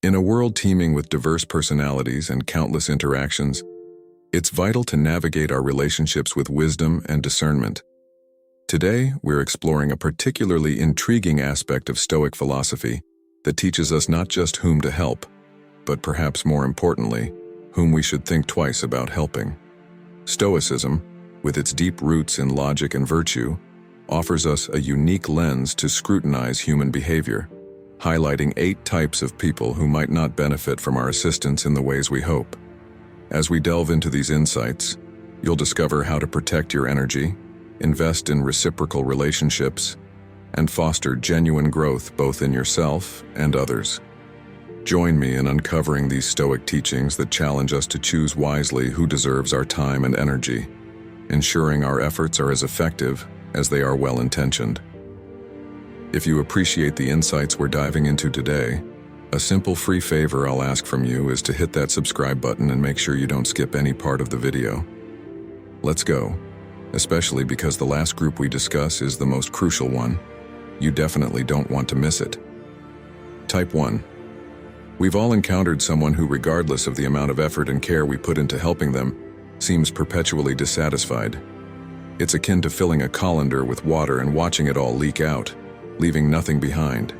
In a world teeming with diverse personalities and countless interactions, it's vital to navigate our relationships with wisdom and discernment. Today, we're exploring a particularly intriguing aspect of Stoic philosophy that teaches us not just whom to help, but perhaps more importantly, whom we should think twice about helping. Stoicism, with its deep roots in logic and virtue, offers us a unique lens to scrutinize human behavior, highlighting 8 types of people who might not benefit from our assistance in the ways we hope. As we delve into these insights, you'll discover how to protect your energy, invest in reciprocal relationships, and foster genuine growth both in yourself and others. Join me in uncovering these Stoic teachings that challenge us to choose wisely who deserves our time and energy, ensuring our efforts are as effective as they are well-intentioned. If you appreciate the insights we're diving into today, a simple free favor I'll ask from you is to hit that subscribe button and make sure you don't skip any part of the video. Let's go, especially because the last group we discuss is the most crucial one. You definitely don't want to miss it. Type 1. We've all encountered someone who, regardless of the amount of effort and care we put into helping them, seems perpetually dissatisfied. It's akin to filling a colander with water and watching it all leak out, leaving nothing behind.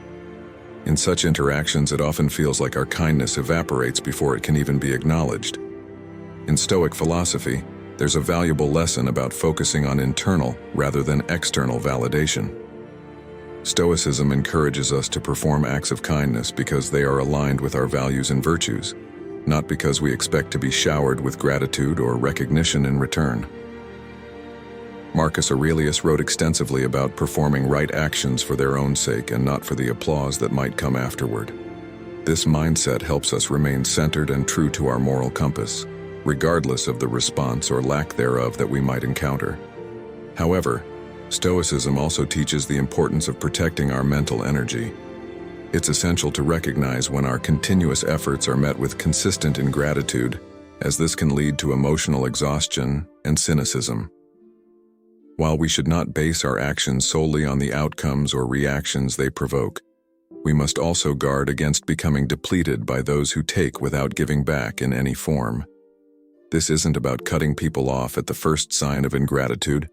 In such interactions, it often feels like our kindness evaporates before it can even be acknowledged. In Stoic philosophy, there's a valuable lesson about focusing on internal rather than external validation. Stoicism encourages us to perform acts of kindness because they are aligned with our values and virtues, not because we expect to be showered with gratitude or recognition in return. Marcus Aurelius wrote extensively about performing right actions for their own sake and not for the applause that might come afterward. This mindset helps us remain centered and true to our moral compass, regardless of the response or lack thereof that we might encounter. However, Stoicism also teaches the importance of protecting our mental energy. It's essential to recognize when our continuous efforts are met with consistent ingratitude, as this can lead to emotional exhaustion and cynicism. While we should not base our actions solely on the outcomes or reactions they provoke, we must also guard against becoming depleted by those who take without giving back in any form. This isn't about cutting people off at the first sign of ingratitude,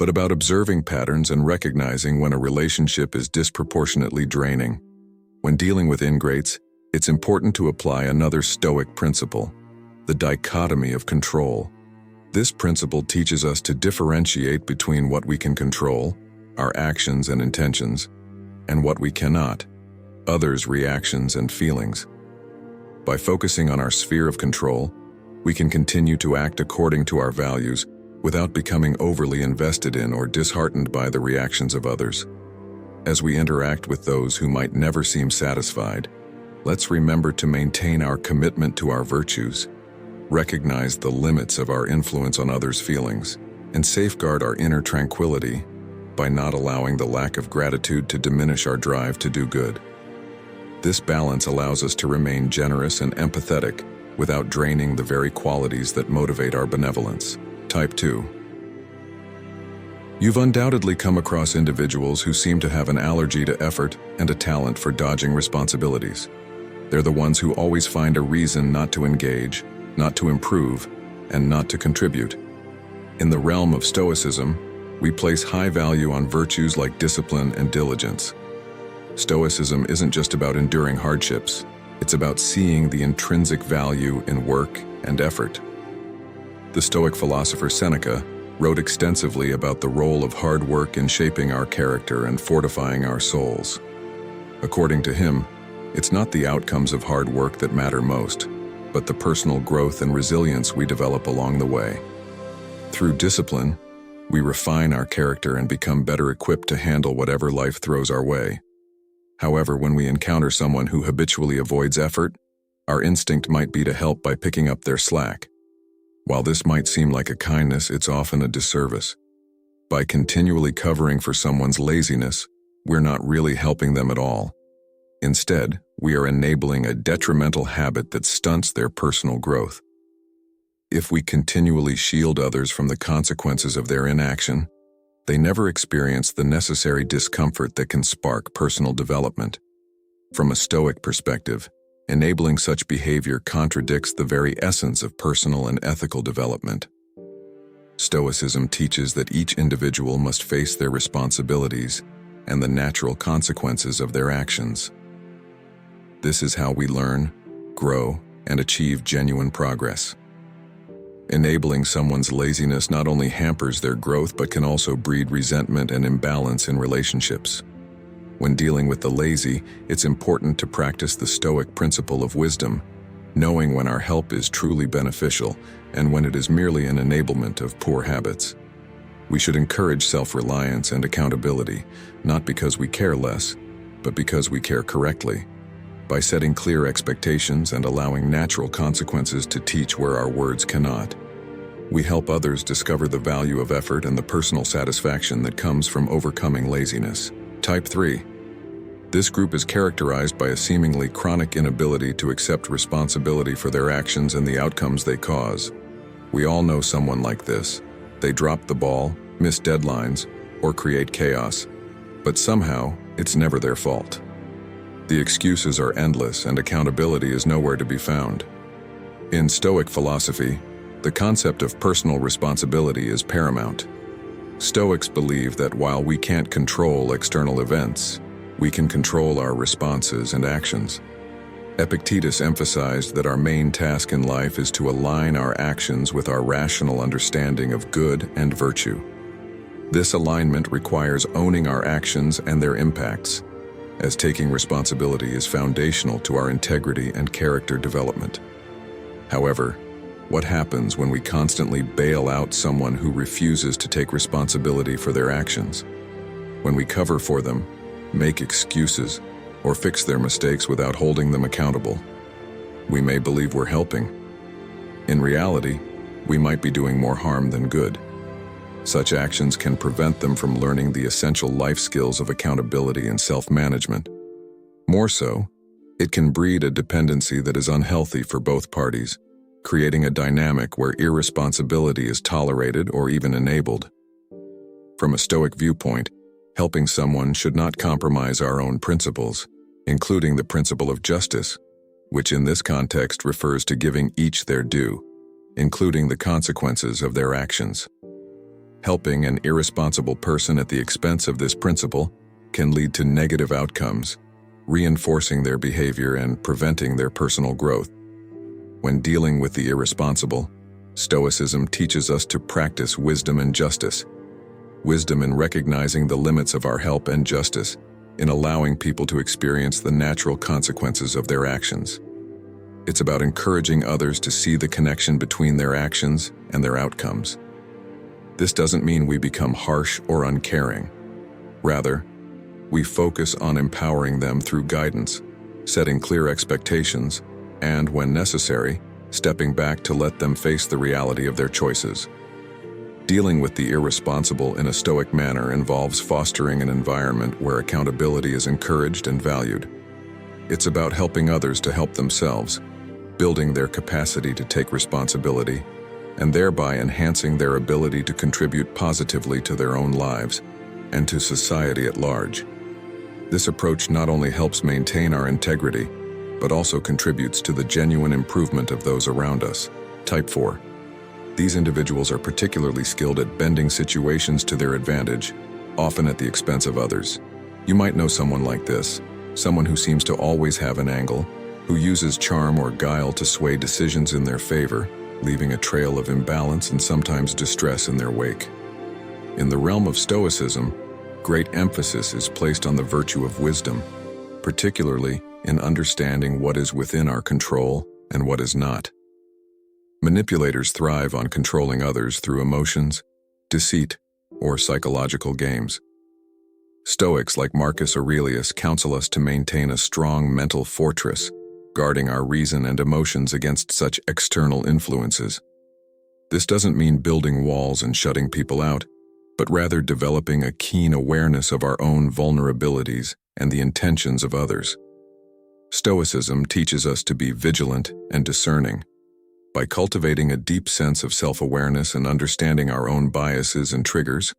but about observing patterns and recognizing when a relationship is disproportionately draining. When dealing with ingrates, it's important to apply another Stoic principle, the dichotomy of control. This principle teaches us to differentiate between what we can control, our actions and intentions, and what we cannot, others' reactions and feelings. By focusing on our sphere of control, we can continue to act according to our values without becoming overly invested in or disheartened by the reactions of others. As we interact with those who might never seem satisfied, let's remember to maintain our commitment to our virtues, recognize the limits of our influence on others' feelings, and safeguard our inner tranquility by not allowing the lack of gratitude to diminish our drive to do good. This balance allows us to remain generous and empathetic without draining the very qualities that motivate our benevolence. Type 2. You've undoubtedly come across individuals who seem to have an allergy to effort and a talent for dodging responsibilities. They're the ones who always find a reason not to engage, not to improve, and not to contribute. In the realm of Stoicism, we place high value on virtues like discipline and diligence. Stoicism isn't just about enduring hardships, it's about seeing the intrinsic value in work and effort. The Stoic philosopher Seneca wrote extensively about the role of hard work in shaping our character and fortifying our souls. According to him, it's not the outcomes of hard work that matter most, but the personal growth and resilience we develop along the way. Through discipline, we refine our character and become better equipped to handle whatever life throws our way. However, when we encounter someone who habitually avoids effort, our instinct might be to help by picking up their slack. While this might seem like a kindness, it's often a disservice. By continually covering for someone's laziness, we're not really helping them at all. Instead, we are enabling a detrimental habit that stunts their personal growth. If we continually shield others from the consequences of their inaction, they never experience the necessary discomfort that can spark personal development. From a Stoic perspective, Enabling such behavior contradicts the very essence of personal and ethical development. Stoicism teaches that each individual must face their responsibilities and the natural consequences of their actions. This is how we learn, grow, and achieve genuine progress. Enabling someone's laziness not only hampers their growth but can also breed resentment and imbalance in relationships. When dealing with the lazy, it's important to practice the Stoic principle of wisdom, knowing when our help is truly beneficial and when it is merely an enablement of poor habits. We should encourage self-reliance and accountability, not because we care less, but because we care correctly. By setting clear expectations and allowing natural consequences to teach where our words cannot, we help others discover the value of effort and the personal satisfaction that comes from overcoming laziness. Type 3. This group is characterized by a seemingly chronic inability to accept responsibility for their actions and the outcomes they cause. We all know someone like this. They drop the ball, miss deadlines, or create chaos, but somehow it's never their fault. The excuses are endless and accountability is nowhere to be found. In Stoic philosophy, the concept of personal responsibility is paramount. Stoics believe that while we can't control external events, we can control our responses and actions. Epictetus emphasized that our main task in life is to align our actions with our rational understanding of good and virtue. This alignment requires owning our actions and their impacts, as taking responsibility is foundational to our integrity and character development. However, what happens when we constantly bail out someone who refuses to take responsibility for their actions? When we cover for them, make excuses, or fix their mistakes without holding them accountable, we may believe we're helping. In reality, we might be doing more harm than good. Such actions can prevent them from learning the essential life skills of accountability and self-management. More so, it can breed a dependency that is unhealthy for both parties, creating a dynamic where irresponsibility is tolerated or even enabled. From a Stoic viewpoint, helping someone should not compromise our own principles, including the principle of justice, which in this context refers to giving each their due, including the consequences of their actions. Helping an irresponsible person at the expense of this principle can lead to negative outcomes, reinforcing their behavior and preventing their personal growth. When dealing with the irresponsible, Stoicism teaches us to practice wisdom and justice. Wisdom in recognizing the limits of our help and justice in allowing people to experience the natural consequences of their actions. It's about encouraging others to see the connection between their actions and their outcomes. This doesn't mean we become harsh or uncaring. Rather, we focus on empowering them through guidance, setting clear expectations, and, when necessary, stepping back to let them face the reality of their choices. Dealing with the irresponsible in a Stoic manner involves fostering an environment where accountability is encouraged and valued. It's about helping others to help themselves, building their capacity to take responsibility, and thereby enhancing their ability to contribute positively to their own lives and to society at large. This approach not only helps maintain our integrity, but also contributes to the genuine improvement of those around us. Type 4. These individuals are particularly skilled at bending situations to their advantage, often at the expense of others. You might know someone like this, someone who seems to always have an angle, who uses charm or guile to sway decisions in their favor, leaving a trail of imbalance and sometimes distress in their wake. In the realm of Stoicism, great emphasis is placed on the virtue of wisdom, particularly in understanding what is within our control and what is not. Manipulators thrive on controlling others through emotions, deceit, or psychological games. Stoics like Marcus Aurelius counsel us to maintain a strong mental fortress, guarding our reason and emotions against such external influences. This doesn't mean building walls and shutting people out, but rather developing a keen awareness of our own vulnerabilities and the intentions of others. Stoicism teaches us to be vigilant and discerning. By cultivating a deep sense of self-awareness and understanding our own biases and triggers,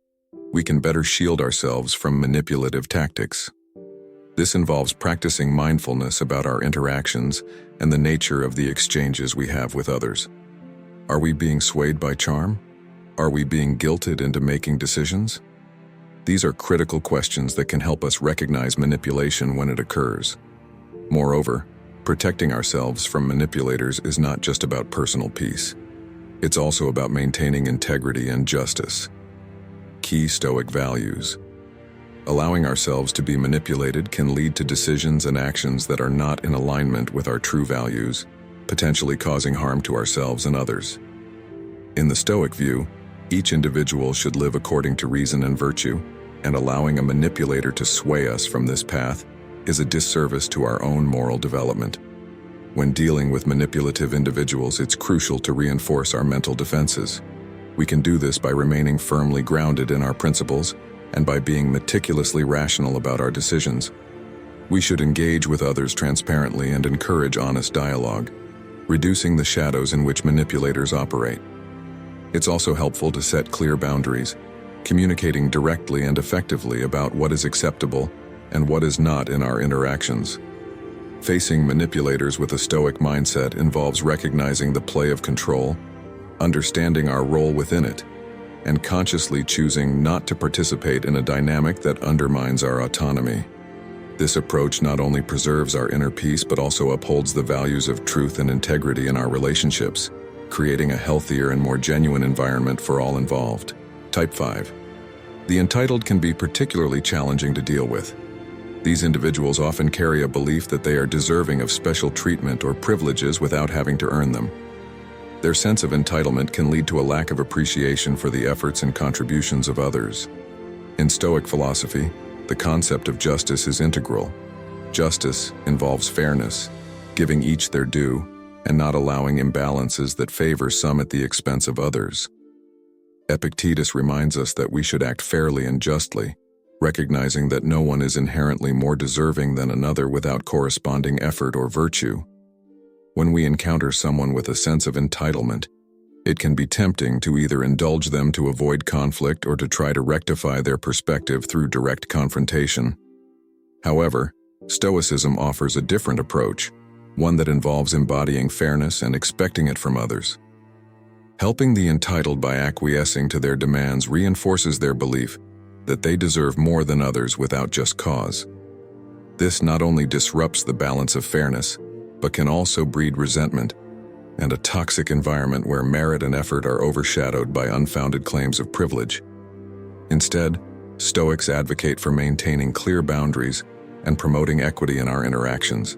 we can better shield ourselves from manipulative tactics. This involves practicing mindfulness about our interactions and the nature of the exchanges we have with others. Are we being swayed by charm? Are we being guilted into making decisions? These are critical questions that can help us recognize manipulation when it occurs. Moreover, protecting ourselves from manipulators is not just about personal peace. It's also about maintaining integrity and justice. Key Stoic values. Allowing ourselves to be manipulated can lead to decisions and actions that are not in alignment with our true values, potentially causing harm to ourselves and others. In the Stoic view, each individual should live according to reason and virtue, and allowing a manipulator to sway us from this path is a disservice to our own moral development. When dealing with manipulative individuals, it's crucial to reinforce our mental defenses. We can do this by remaining firmly grounded in our principles and by being meticulously rational about our decisions. We should engage with others transparently and encourage honest dialogue, reducing the shadows in which manipulators operate. It's also helpful to set clear boundaries, communicating directly and effectively about what is acceptable and what is not in our interactions. Facing manipulators with a Stoic mindset involves recognizing the play of control, understanding our role within it, and consciously choosing not to participate in a dynamic that undermines our autonomy. This approach not only preserves our inner peace but also upholds the values of truth and integrity in our relationships, creating a healthier and more genuine environment for all involved. Type 5. The entitled can be particularly challenging to deal with. These individuals often carry a belief that they are deserving of special treatment or privileges without having to earn them. Their sense of entitlement can lead to a lack of appreciation for the efforts and contributions of others. In Stoic philosophy, the concept of justice is integral. Justice involves fairness, giving each their due, and not allowing imbalances that favor some at the expense of others. Epictetus reminds us that we should act fairly and justly, recognizing that no one is inherently more deserving than another without corresponding effort or virtue. When we encounter someone with a sense of entitlement, it can be tempting to either indulge them to avoid conflict or to try to rectify their perspective through direct confrontation. However, Stoicism offers a different approach, one that involves embodying fairness and expecting it from others. Helping the entitled by acquiescing to their demands reinforces their belief that they deserve more than others without just cause. This not only disrupts the balance of fairness, but can also breed resentment and a toxic environment where merit and effort are overshadowed by unfounded claims of privilege. Instead, Stoics advocate for maintaining clear boundaries and promoting equity in our interactions.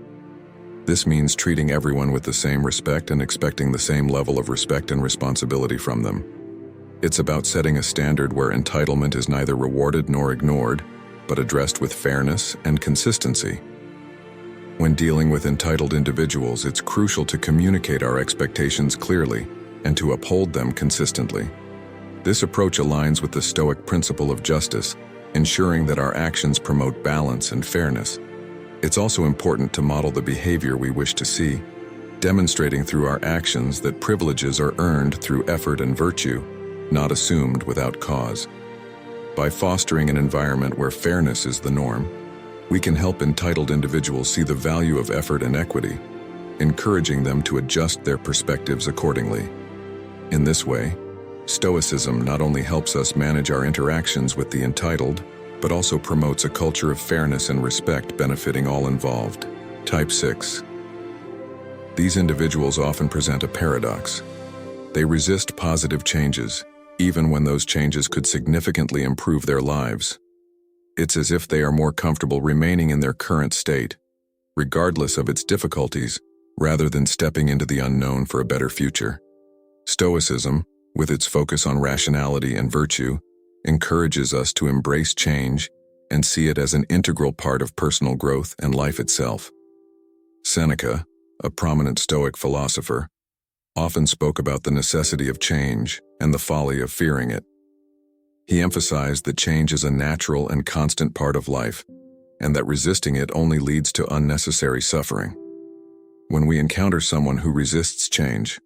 This means treating everyone with the same respect and expecting the same level of respect and responsibility from them. It's about setting a standard where entitlement is neither rewarded nor ignored, but addressed with fairness and consistency. When dealing with entitled individuals, it's crucial to communicate our expectations clearly and to uphold them consistently. This approach aligns with the Stoic principle of justice, ensuring that our actions promote balance and fairness. It's also important to model the behavior we wish to see, demonstrating through our actions that privileges are earned through effort and virtue, not assumed without cause. By fostering an environment where fairness is the norm, we can help entitled individuals see the value of effort and equity, encouraging them to adjust their perspectives accordingly. In this way, Stoicism not only helps us manage our interactions with the entitled, but also promotes a culture of fairness and respect benefiting all involved. Type 6. These individuals often present a paradox. They resist positive changes, even when those changes could significantly improve their lives. It's as if they are more comfortable remaining in their current state, regardless of its difficulties, rather than stepping into the unknown for a better future. Stoicism, with its focus on rationality and virtue, encourages us to embrace change and see it as an integral part of personal growth and life itself. Seneca, a prominent Stoic philosopher, often spoke about the necessity of change and the folly of fearing it. He emphasized that change is a natural and constant part of life, and that resisting it only leads to unnecessary suffering. When we encounter someone who resists change,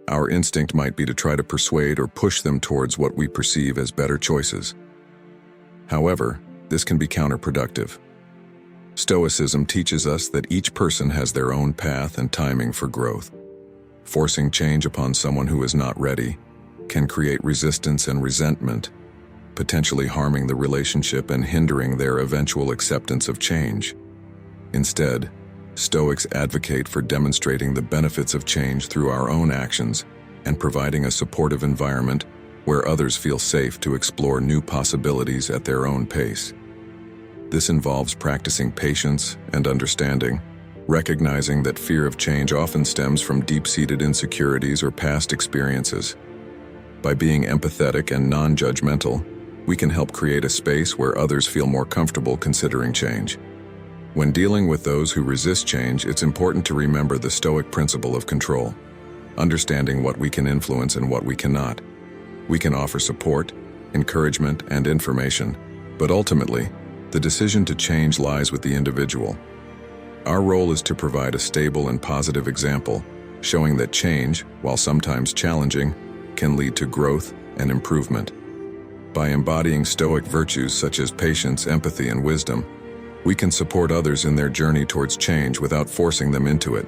our instinct might be to try to persuade or push them towards what we perceive as better choices. However, this can be counterproductive. Stoicism teaches us that each person has their own path and timing for growth. Forcing change upon someone who is not ready can create resistance and resentment, potentially harming the relationship and hindering their eventual acceptance of change. Instead, Stoics advocate for demonstrating the benefits of change through our own actions and providing a supportive environment where others feel safe to explore new possibilities at their own pace. This involves practicing patience and understanding, recognizing that fear of change often stems from deep-seated insecurities or past experiences. By being empathetic and non-judgmental, we can help create a space where others feel more comfortable considering change. When dealing with those who resist change, it's important to remember the Stoic principle of control, understanding what we can influence and what we cannot. We can offer support, encouragement, and information, but ultimately, the decision to change lies with the individual. Our role is to provide a stable and positive example, showing that change, while sometimes challenging, can lead to growth and improvement. By embodying Stoic virtues such as patience, empathy, and wisdom, we can support others in their journey towards change without forcing them into it.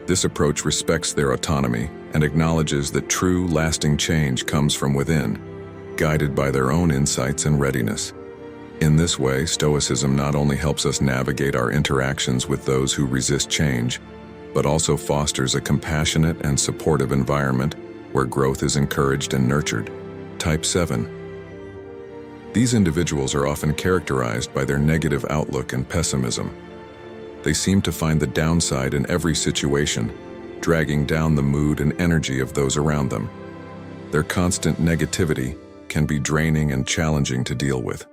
This approach respects their autonomy and acknowledges that true, lasting change comes from within, guided by their own insights and readiness. In this way, Stoicism not only helps us navigate our interactions with those who resist change, but also fosters a compassionate and supportive environment where growth is encouraged and nurtured. Type 7. These individuals are often characterized by their negative outlook and pessimism. They seem to find the downside in every situation, dragging down the mood and energy of those around them. Their constant negativity can be draining and challenging to deal with.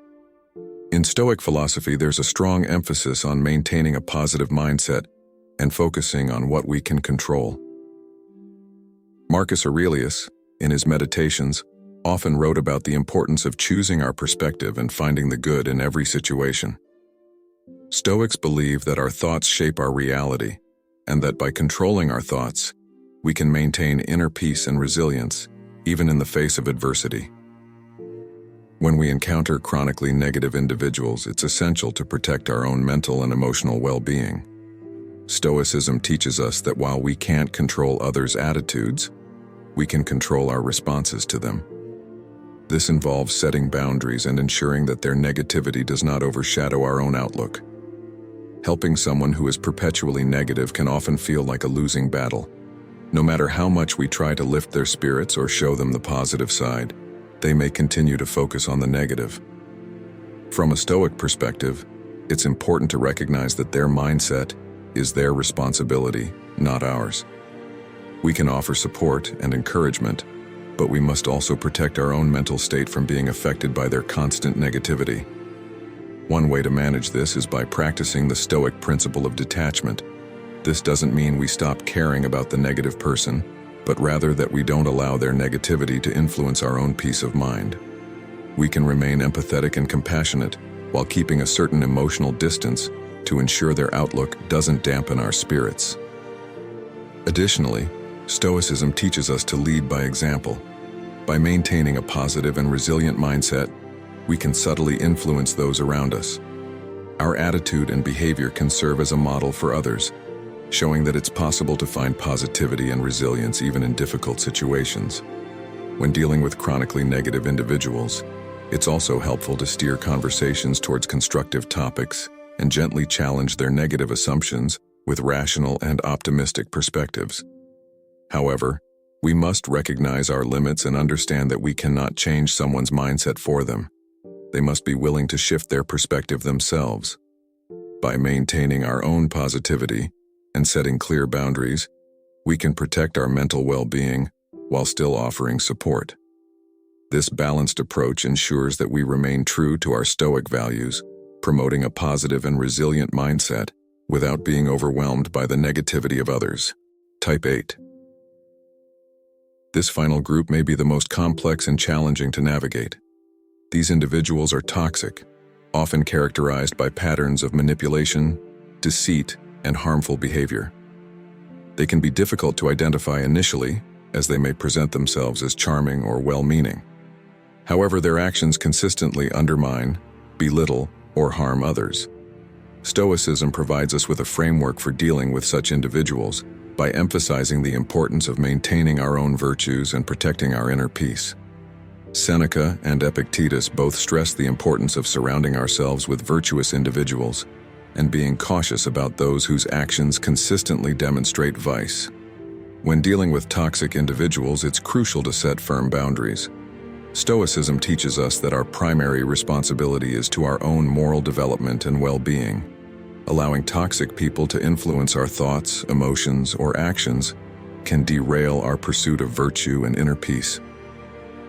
In Stoic philosophy, there's a strong emphasis on maintaining a positive mindset and focusing on what we can control. Marcus Aurelius, in his Meditations, often wrote about the importance of choosing our perspective and finding the good in every situation. Stoics believe that our thoughts shape our reality, and that by controlling our thoughts, we can maintain inner peace and resilience, even in the face of adversity. When we encounter chronically negative individuals, it's essential to protect our own mental and emotional well-being. Stoicism teaches us that while we can't control others' attitudes, we can control our responses to them. This involves setting boundaries and ensuring that their negativity does not overshadow our own outlook. Helping someone who is perpetually negative can often feel like a losing battle. No matter how much we try to lift their spirits or show them the positive side, they may continue to focus on the negative. From a Stoic perspective, it's important to recognize that their mindset is their responsibility, not ours. We can offer support and encouragement, but we must also protect our own mental state from being affected by their constant negativity. One way to manage this is by practicing the Stoic principle of detachment. This doesn't mean we stop caring about the negative person, but rather that we don't allow their negativity to influence our own peace of mind. We can remain empathetic and compassionate while keeping a certain emotional distance to ensure their outlook doesn't dampen our spirits. Additionally, Stoicism teaches us to lead by example. By maintaining a positive and resilient mindset, we can subtly influence those around us. Our attitude and behavior can serve as a model for others, showing that it's possible to find positivity and resilience even in difficult situations. When dealing with chronically negative individuals, it's also helpful to steer conversations towards constructive topics and gently challenge their negative assumptions with rational and optimistic perspectives. However, we must recognize our limits and understand that we cannot change someone's mindset for them. They must be willing to shift their perspective themselves. By maintaining our own positivity and setting clear boundaries, we can protect our mental well-being while still offering support. This balanced approach ensures that we remain true to our Stoic values, promoting a positive and resilient mindset without being overwhelmed by the negativity of others. Type 8. This final group may be the most complex and challenging to navigate. These individuals are toxic, often characterized by patterns of manipulation, deceit, and harmful behavior. They can be difficult to identify initially, as they may present themselves as charming or well-meaning. However, their actions consistently undermine, belittle, or harm others. Stoicism provides us with a framework for dealing with such individuals by emphasizing the importance of maintaining our own virtues and protecting our inner peace. Seneca and Epictetus both stress the importance of surrounding ourselves with virtuous individuals and being cautious about those whose actions consistently demonstrate vice. When dealing with toxic individuals, it's crucial to set firm boundaries. Stoicism teaches us that our primary responsibility is to our own moral development and well-being. Allowing toxic people to influence our thoughts, emotions, or actions can derail our pursuit of virtue and inner peace.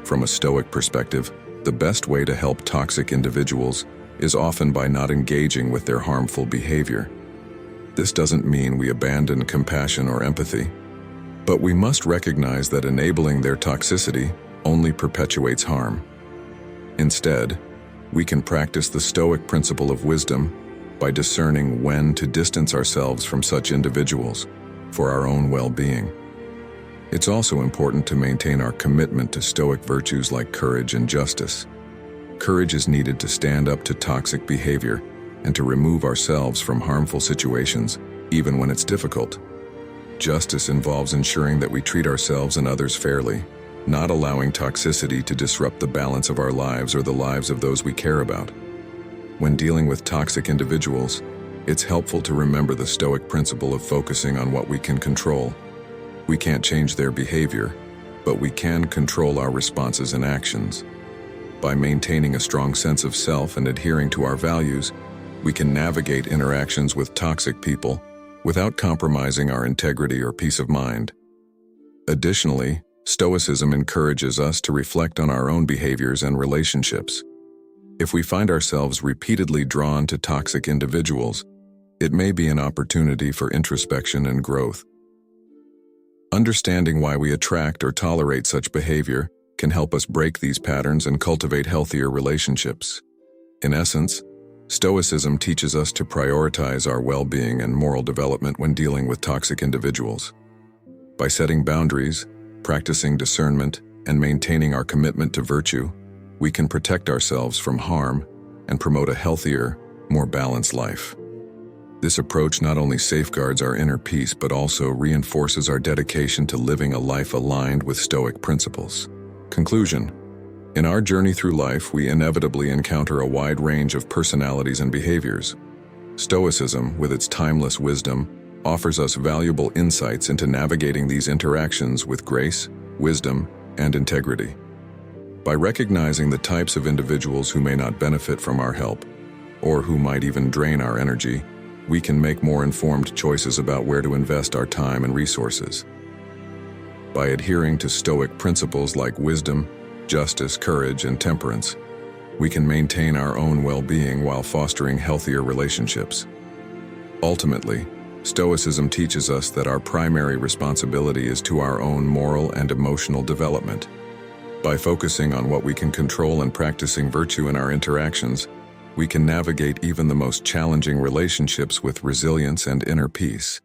From a Stoic perspective, the best way to help toxic individuals is often by not engaging with their harmful behavior. This doesn't mean we abandon compassion or empathy, but we must recognize that enabling their toxicity only perpetuates harm. Instead, we can practice the Stoic principle of wisdom by discerning when to distance ourselves from such individuals for our own well-being. It's also important to maintain our commitment to Stoic virtues like courage and justice. Courage is needed to stand up to toxic behavior and to remove ourselves from harmful situations, even when it's difficult. Justice involves ensuring that we treat ourselves and others fairly, not allowing toxicity to disrupt the balance of our lives or the lives of those we care about. When dealing with toxic individuals, it's helpful to remember the Stoic principle of focusing on what we can control. We can't change their behavior, but we can control our responses and actions. By maintaining a strong sense of self and adhering to our values, we can navigate interactions with toxic people without compromising our integrity or peace of mind. Additionally, Stoicism encourages us to reflect on our own behaviors and relationships. If we find ourselves repeatedly drawn to toxic individuals, it may be an opportunity for introspection and growth. Understanding why we attract or tolerate such behavior can help us break these patterns and cultivate healthier relationships. In essence, Stoicism teaches us to prioritize our well-being and moral development when dealing with toxic individuals. By setting boundaries, practicing discernment, and maintaining our commitment to virtue, we can protect ourselves from harm and promote a healthier, more balanced life. This approach not only safeguards our inner peace but also reinforces our dedication to living a life aligned with Stoic principles. Conclusion: in our journey through life, we inevitably encounter a wide range of personalities and behaviors. Stoicism, with its timeless wisdom, offers us valuable insights into navigating these interactions with grace, wisdom, and integrity. By recognizing the types of individuals who may not benefit from our help, or who might even drain our energy, we can make more informed choices about where to invest our time and resources. By adhering to Stoic principles like wisdom, justice, courage, and temperance, we can maintain our own well-being while fostering healthier relationships. Ultimately, Stoicism teaches us that our primary responsibility is to our own moral and emotional development. By focusing on what we can control and practicing virtue in our interactions, we can navigate even the most challenging relationships with resilience and inner peace.